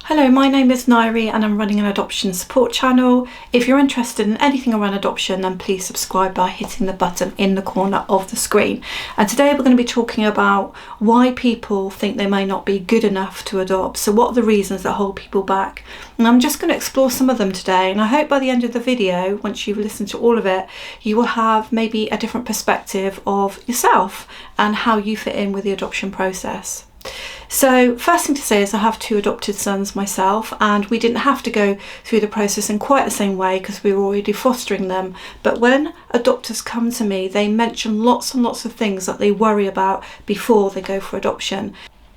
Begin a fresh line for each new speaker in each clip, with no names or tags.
Hello, my name is Nairi and I'm running an adoption support channel. If you're interested in anything around adoption, then please subscribe by hitting the button in the corner of the screen. And today we're going to be talking about why people think they may not be good enough to adopt. So what are the reasons that hold people back? And I'm just going to explore some of them today, and I hope by the end of the video, once you've listened to all of it, you will have maybe a different perspective of yourself and how you fit in with the adoption process. So first thing to say is I have two adopted sons myself, and we didn't have to go through the process in quite the same way because we were already fostering them. But when adopters come to me, they mention lots and lots of things that they worry about before they go for adoption.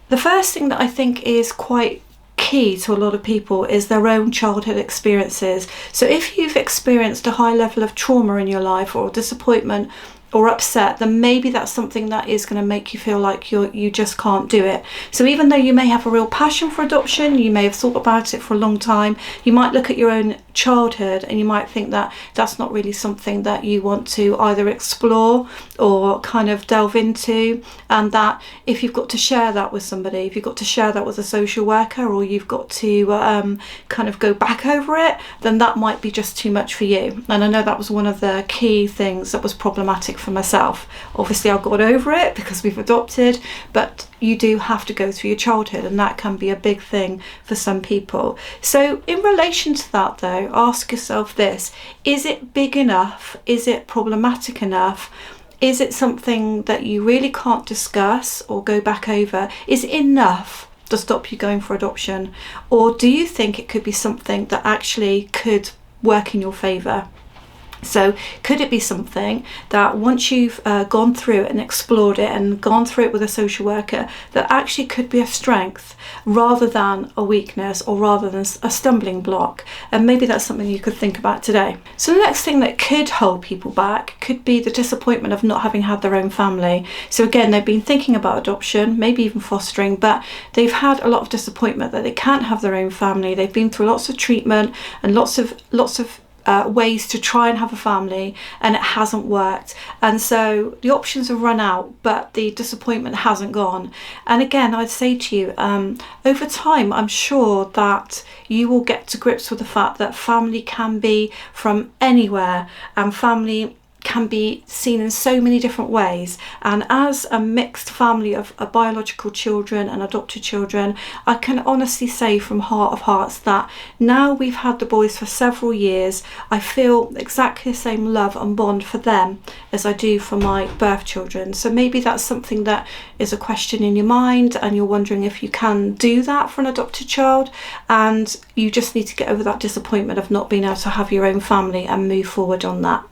The first thing that I think is quite key to a lot of people is their own childhood experiences. So if you've experienced a high level of trauma in your life or disappointment or upset, then maybe that's something that is going to make you feel like you just can't do it. So even though you may have a real passion for adoption, you may have thought about it for a long time, you might look at your own childhood and you might think that that's not really something that you want to either explore or kind of delve into, and that if you've got to share that with somebody, if you've got to share that with a social worker, or you've got to kind of go back over it, then that might be just too much for you. And I know that was one of the key things that was problematic for myself. Obviously I got over it because we've adopted, but you do have to go through your childhood, and that can be a big thing for some people. So in relation to that though, ask yourself this: is it big enough? Is it problematic enough? Is it something that you really can't discuss or go back over? Is it enough to stop you going for adoption? Or do you think it could be something that actually could work in your favour? So could it be something that once you've gone through it and explored it and gone through it with a social worker, that actually could be a strength rather than a weakness, or rather than a stumbling block? And maybe that's something you could think about today. So the next thing that could hold people back could be the disappointment of not having had their own family. So again, they've been thinking about adoption, maybe even fostering, but they've had a lot of disappointment that they can't have their own family. They've been through lots of treatment and lots of ways to try and have a family, and it hasn't worked, and so the options have run out, but the disappointment hasn't gone. And again, I'd say to you, over time, I'm sure that you will get to grips with the fact that family can be from anywhere, and family can be seen in so many different ways. And as a mixed family of biological children and adopted children, I can honestly say from heart of hearts that now we've had the boys for several years, I feel exactly the same love and bond for them as I do for my birth children. So maybe that's something that is a question in your mind, and you're wondering if you can do that for an adopted child, and you just need to get over that disappointment of not being able to have your own family and move forward on that.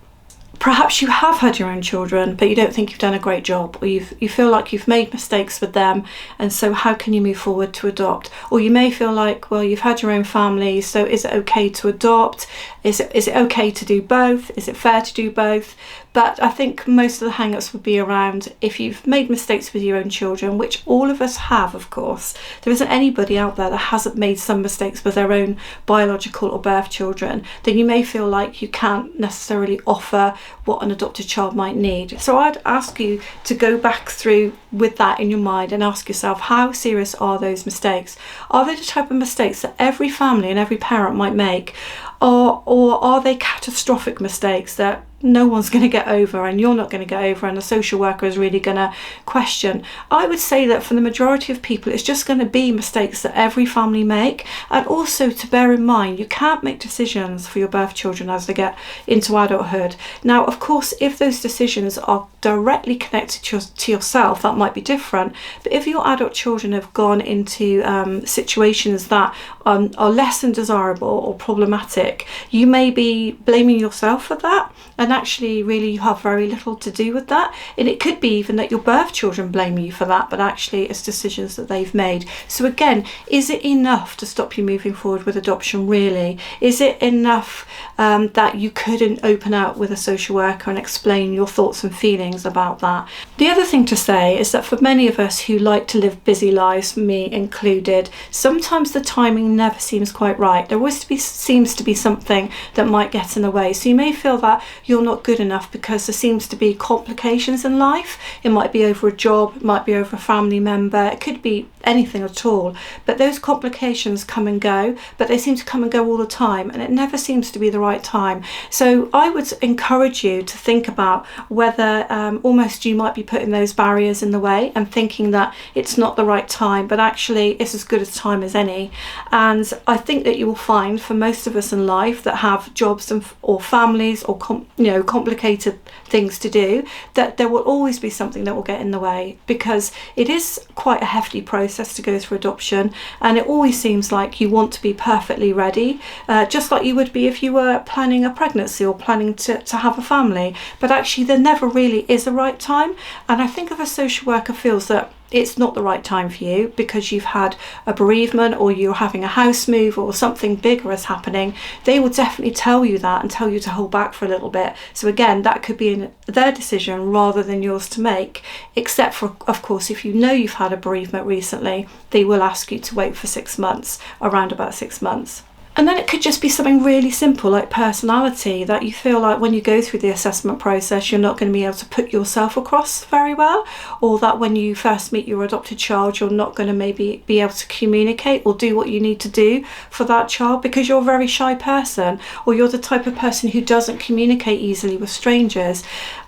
Perhaps you have had your own children, but you don't think you've done a great job, or you feel like you've made mistakes with them, and so how can you move forward to adopt? Or you may feel like, well, you've had your own family, so is it okay to adopt? Is it okay to do both? Is it fair to do both? But I think most of the hang-ups would be around if you've made mistakes with your own children, which all of us have, of course. There isn't anybody out there that hasn't made some mistakes with their own biological or birth children. Then you may feel like you can't necessarily offer what an adopted child might need. So I'd ask you to go back through with that in your mind and ask yourself, how serious are those mistakes? Are they the type of mistakes that every family and every parent might make? Or are they catastrophic mistakes that no one's going to get over, and you're not going to get over, and the social worker is really going to question? I would say that for the majority of people, it's just going to be mistakes that every family make. And also to bear in mind, you can't make decisions for your birth children as they get into adulthood. Now, of course, if those decisions are directly connected to yourself, that might be different. But if your adult children have gone into situations that are less than desirable or problematic, you may be blaming yourself for that, and actually really you have very little to do with that. And it could be even that your birth children blame you for that, but actually it's decisions that they've made. So again, is it enough to stop you moving forward with adoption, really? Is it enough that you couldn't open out with a social worker and explain your thoughts and feelings about that? The other thing to say is that for many of us who like to live busy lives, me included, sometimes the timing never seems quite right. There always seems to be something that might get in the way. So you may feel that you're you're not good enough because there seems to be complications in life. It might be over a job, it might be over a family member, it could be anything at all, but those complications come and go, but they seem to come and go all the time, and it never seems to be the right time. So I would encourage you to think about whether almost you might be putting those barriers in the way and thinking that it's not the right time, but actually it's as good a time as any. And I think that you will find for most of us in life that have jobs or families or complicated things to do, that there will always be something that will get in the way, because it is quite a hefty process to go through adoption, and it always seems like you want to be perfectly ready, just like you would be if you were planning a pregnancy or planning to have a family, but actually there never really is a right time. And I think if a social worker feels that it's not the right time for you because you've had a bereavement or you're having a house move or something bigger is happening, they will definitely tell you that and tell you to hold back for a little bit. So again, that could be their decision rather than yours to make, except for, of course, if you know you've had a bereavement recently, they will ask you to wait for 6 months, around about 6 months. And then it could just be something really simple like personality, that you feel like when you go through the assessment process you're not going to be able to put yourself across very well, or that when you first meet your adopted child you're not going to maybe be able to communicate or do what you need to do for that child because you're a very shy person, or you're the type of person who doesn't communicate easily with strangers.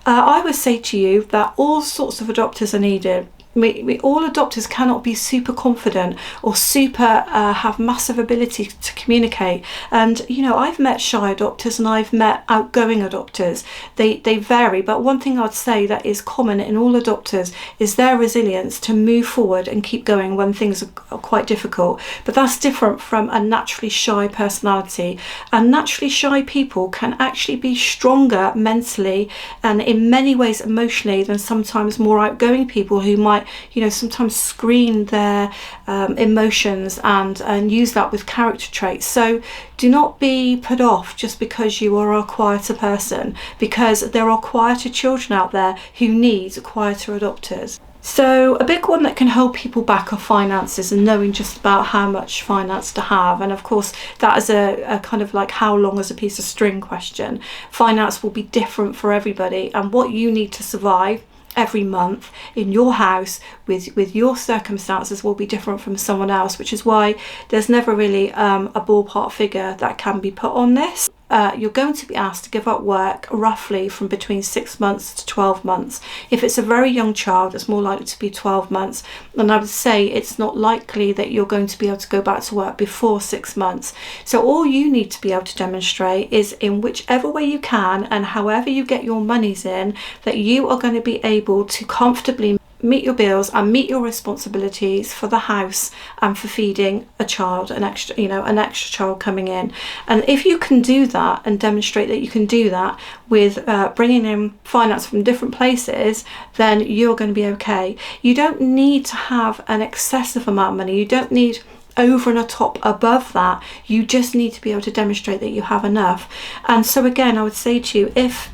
I would say to you that all sorts of adopters are needed. All adopters cannot be super confident or super have massive ability to communicate. And I've met shy adopters and I've met outgoing adopters. They vary, but one thing I'd say that is common in all adopters is their resilience to move forward and keep going when things are quite difficult. But that's different from a naturally shy personality. And naturally shy people can actually be stronger mentally and in many ways emotionally than sometimes more outgoing people who might sometimes screen their emotions and use that with character traits. So do not be put off just because you are a quieter person, because there are quieter children out there who need quieter adopters. So a big one that can hold people back are finances and knowing just about how much finance to have. And of course that is a kind of like how long is a piece of string question. Finance will be different for everybody, and what you need to survive every month in your house with your circumstances will be different from someone else, which is why there's never really a ballpark figure that can be put on this. You're going to be asked to give up work roughly from between 6 months to 12 months. If it's a very young child, it's more likely to be 12 months. And I would say it's not likely that you're going to be able to go back to work before 6 months. So all you need to be able to demonstrate is in whichever way you can and however you get your monies in, that you are going to be able to comfortably meet your bills and meet your responsibilities for the house and for feeding a child, an extra child coming in. And if you can do that and demonstrate that you can do that with bringing in finance from different places, then you're going to be okay. You don't need to have an excessive amount of money. You don't need over and a top above that. You just need to be able to demonstrate that you have enough. And so again, I would say to you, if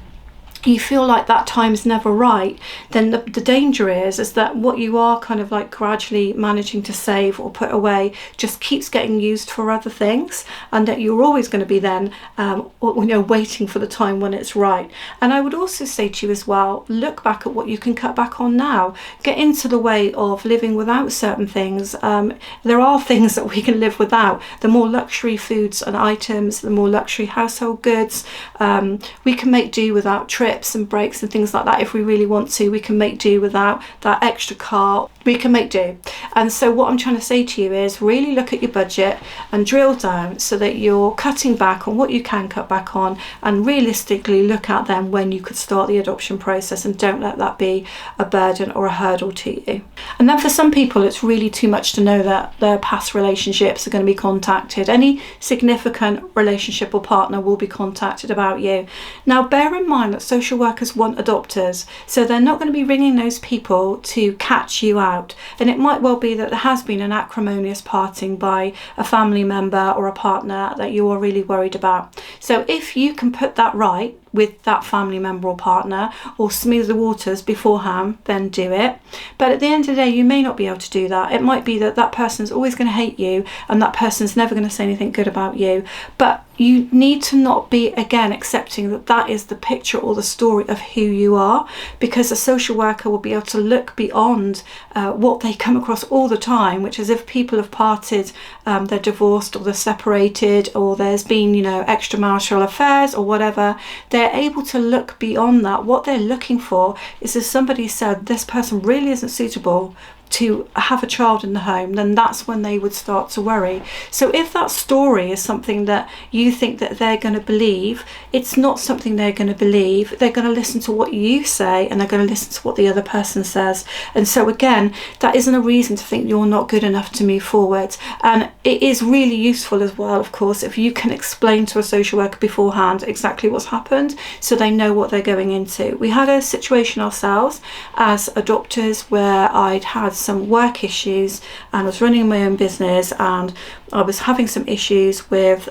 you feel like that time's never right, then the danger is that what you are kind of like gradually managing to save or put away just keeps getting used for other things, and that you're always going to be then waiting for the time when it's right. And I would also say to you as well, look back at what you can cut back on now. Get into the way of living without certain things. There are things that we can live without. The more luxury foods and items, the more luxury household goods, we can make do without trips and breaks and things like that. If we really want to, we can make do without that extra car. We can make do. And so what I'm trying to say to you is really look at your budget and drill down so that you're cutting back on what you can cut back on, and realistically look at then when you could start the adoption process, and don't let that be a burden or a hurdle to you. And then for some people it's really too much to know that their past relationships are going to be contacted. Any significant relationship or partner will be contacted about you. Now bear in mind that social workers want adopters, so they're not going to be ringing those people to catch you out. And it might well be that there has been an acrimonious parting by a family member or a partner that you are really worried about. So if you can put that right with that family member or partner, or smooth the waters beforehand, then do it. But at the end of the day, you may not be able to do that. It might be that that person's always going to hate you and that person's never going to say anything good about you. But you need to not be, again, accepting that that is the picture or the story of who you are, because a social worker will be able to look beyond what they come across all the time, which is if people have parted, they're divorced or they're separated, or there's been, extramarital affairs or whatever. They're able to look beyond that. What they're looking for is, if somebody said this person really isn't suitable to have a child in the home, then that's when they would start to worry. So if that story is something that you think that they're going to believe, it's not something they're going to believe. They're going to listen to what you say, and they're going to listen to what the other person says. And so again, that isn't a reason to think you're not good enough to move forward. And it is really useful as well, of course, if you can explain to a social worker beforehand exactly what's happened, so they know what they're going into. We had a situation ourselves as adopters where I'd had some work issues and I was running my own business, and I was having some issues with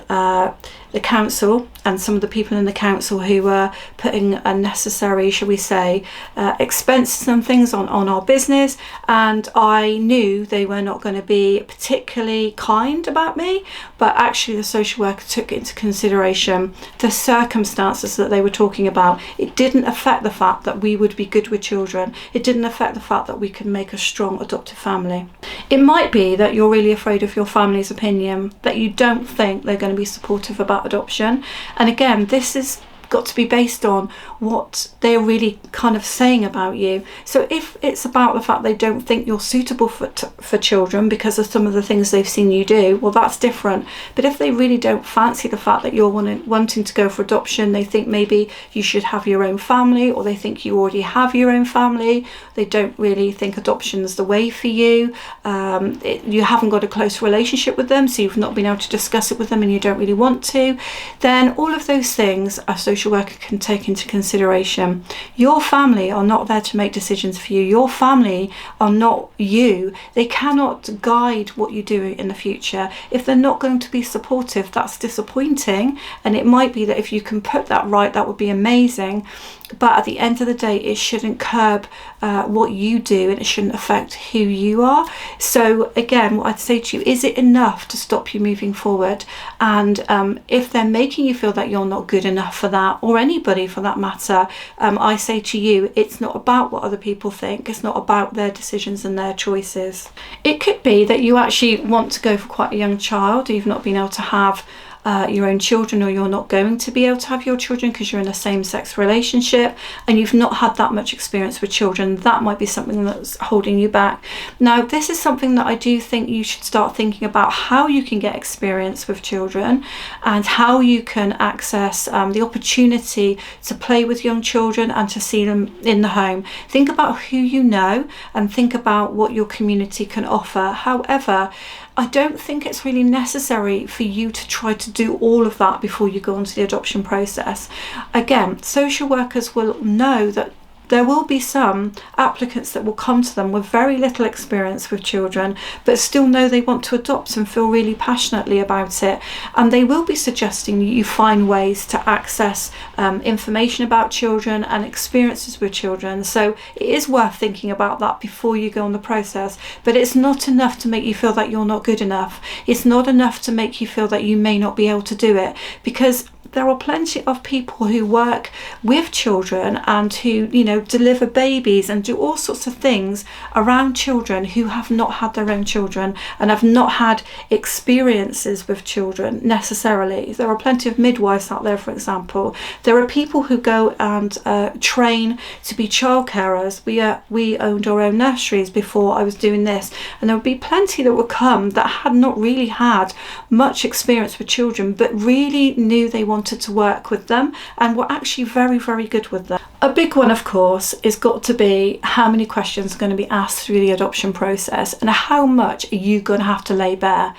the council and some of the people in the council who were putting unnecessary, shall we say, expenses and things on our business, and I knew they were not going to be particularly kind about me. But actually the social worker took into consideration the circumstances that they were talking about. It didn't affect the fact that we would be good with children. It didn't affect the fact that we could make a strong adoptive family. It might be that you're really afraid of your family's opinion, that you don't think they're going to be supportive about adoption. And again, this is got to be based on what they're really kind of saying about you. So if it's about the fact they don't think you're suitable for children because of some of the things they've seen you do, well, that's different. But if they really don't fancy the fact that you're wanting to go for adoption, they think maybe you should have your own family, or they think you already have your own family, they don't really think adoption's the way for you, you haven't got a close relationship with them, so you've not been able to discuss it with them and you don't really want to, then all of those things a social worker can take into consideration. Your family are not there to make decisions for you. Your family are not you. They cannot guide what you do in the future. If they're not going to be supportive, that's disappointing, and it might be that if you can put that right, that would be amazing. But at the end of the day, it shouldn't curb what you do, and it shouldn't affect who you are. So again, what I'd say to you, is it enough to stop you moving forward? And if they're making you feel that you're not good enough for that, or anybody for that matter, I say to you, it's not about what other people think. It's not about their decisions and their choices. It could be that you actually want to go for quite a young child. You've not been able to have your own children, or you're not going to be able to have your children because you're in a same-sex relationship and you've not had that much experience with children. That might be something that's holding you back. Now, this is something that I do think you should start thinking about, how you can get experience with children and how you can access the opportunity to play with young children and to see them in the home. Think about who you know and think about what your community can offer. However, I don't think it's really necessary for you to try to do all of that before you go into the adoption process. Again, social workers will know that there will be some applicants that will come to them with very little experience with children, but still know they want to adopt and feel really passionately about it. And they will be suggesting you find ways to access information about children and experiences with children. So it is worth thinking about that before you go on the process. But it's not enough to make you feel that you're not good enough. It's not enough to make you feel that you may not be able to do it, because there are plenty of people who work with children and who, deliver babies and do all sorts of things around children who have not had their own children and have not had experiences with children necessarily. There are plenty of midwives out there, for example. There are people who go and train to be child carers. We owned our own nurseries before I was doing this, and there would be plenty that would come that had not really had much experience with children, but really knew they wanted to work with them and were actually very, very good with them. A big one, of course, is got to be how many questions are going to be asked through the adoption process and how much are you going to have to lay bare.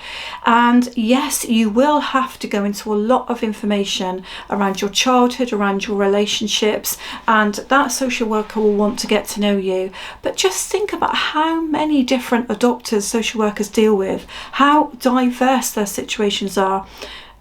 And yes, you will have to go into a lot of information around your childhood, around your relationships, and that social worker will want to get to know you. But just think about how many different adopters social workers deal with, how diverse their situations are.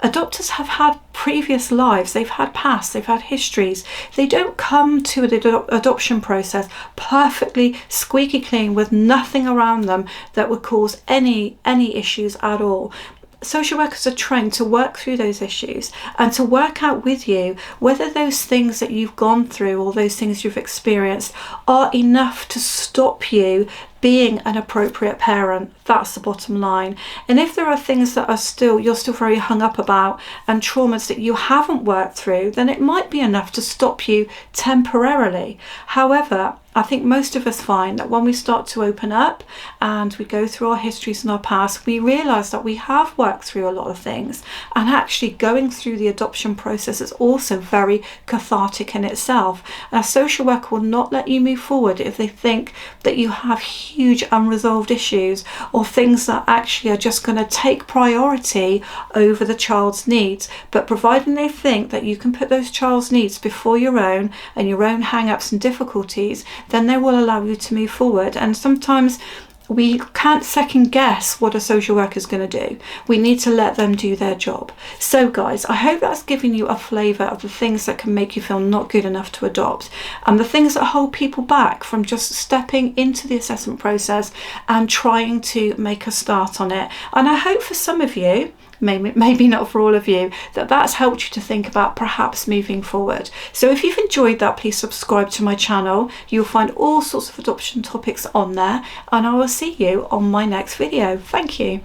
Adopters have had previous lives, they've had past, they've had histories. They don't come to the adoption process perfectly squeaky clean with nothing around them that would cause any issues at all. Social workers are trained to work through those issues and to work out with you whether those things that you've gone through or those things you've experienced are enough to stop you being an appropriate parent. That's the bottom line. And if there are things that you're still very hung up about and traumas that you haven't worked through, then it might be enough to stop you temporarily. However, I think most of us find that when we start to open up and we go through our histories and our past, we realise that we have worked through a lot of things, and actually going through the adoption process is also very cathartic in itself. And a social worker will not let you move forward if they think that you have huge unresolved issues or things that actually are just going to take priority over the child's needs. But providing they think that you can put those child's needs before your own and your own hang-ups and difficulties, then they will allow you to move forward. And sometimes we can't second guess what a social worker is going to do. We need to let them do their job. So guys, I hope that's given you a flavour of the things that can make you feel not good enough to adopt, and the things that hold people back from just stepping into the assessment process and trying to make a start on it. And I hope for some of you, maybe not for all of you, that's helped you to think about perhaps moving forward. So if you've enjoyed that, please subscribe to my channel. You'll find all sorts of adoption topics on there, and I will see you on my next video. Thank you.